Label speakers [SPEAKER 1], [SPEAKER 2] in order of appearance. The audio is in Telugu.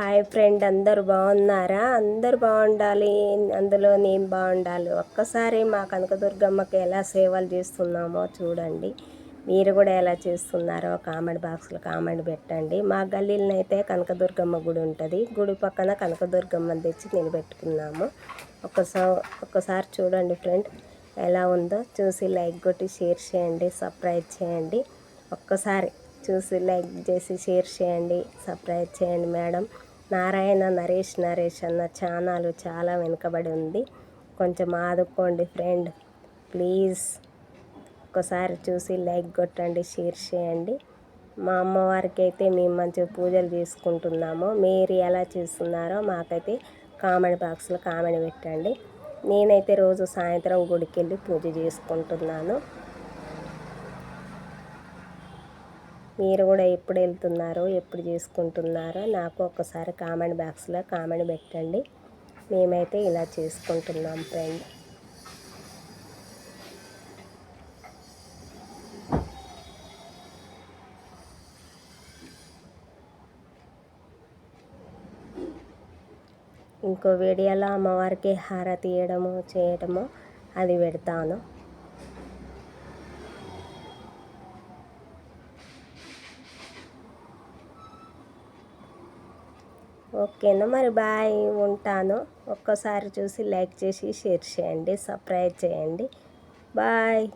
[SPEAKER 1] హాయ్ ఫ్రెండ్, అందరు బాగున్నారా? అందరు బాగుండాలి, అందులో నేను బాగుండాలి. ఒక్కసారి మా కనకదుర్గమ్మకి ఎలా సేవలు చేస్తున్నామో చూడండి. మీరు కూడా ఎలా చేస్తున్నారో కామెంట్ బాక్స్లో కామెంట్ పెట్టండి. మా గల్లీలో అయితే కనకదుర్గమ్మ గుడి ఉంటుంది. గుడి పక్కన కనకదుర్గమ్మని తెచ్చి నిలబెట్టుకున్నాము. ఒక్కసారి చూడండి ఫ్రెండ్, ఎలా ఉందో చూసి లైక్ కొట్టి షేర్ చేయండి, సబ్స్క్రైబ్ చేయండి. ఒక్కసారి చూసి లైక్ చేసి షేర్ చేయండి, సబ్స్క్రైబ్ చేయండి మేడం. నారాయణ నరేష్ అన్న ఛానల్ చాలా వెనుకబడి ఉంది, కొంచెం ఆదుకోండి ఫ్రెండ్ ప్లీజ్. ఒకసారి చూసి లైక్ కొట్టండి, షేర్ చేయండి. మా అమ్మవారికి అయితే మేము మంచిగా పూజలు చేసుకుంటున్నాము. మీరు ఎలా చేస్తున్నారో మాకైతే కామెంట్ బాక్స్లో కామెంట్ పెట్టండి. నేనైతే రోజు సాయంత్రం గుడికి వెళ్ళి పూజ చేసుకుంటున్నాను. మీరు కూడా ఎప్పుడు వెళ్తున్నారో, ఎప్పుడు చేసుకుంటున్నారో నాకు ఒక్కసారి కామెంట్ బాక్స్లో కామెంట్ పెట్టండి. మేమైతే ఇలా చేసుకుంటున్నాం ఫ్రెండ్. ఇంకో వీడియోలో అమ్మవారికి హారతి ఇవ్వడము చేయడము అది పెడతాను. ఓకేనా మరి, బాయ్, ఉంటాను. ఒక్కసారి చూసి లైక్ చేసి షేర్ చేయండి, సబ్స్క్రైబ్ చేయండి. బాయ్.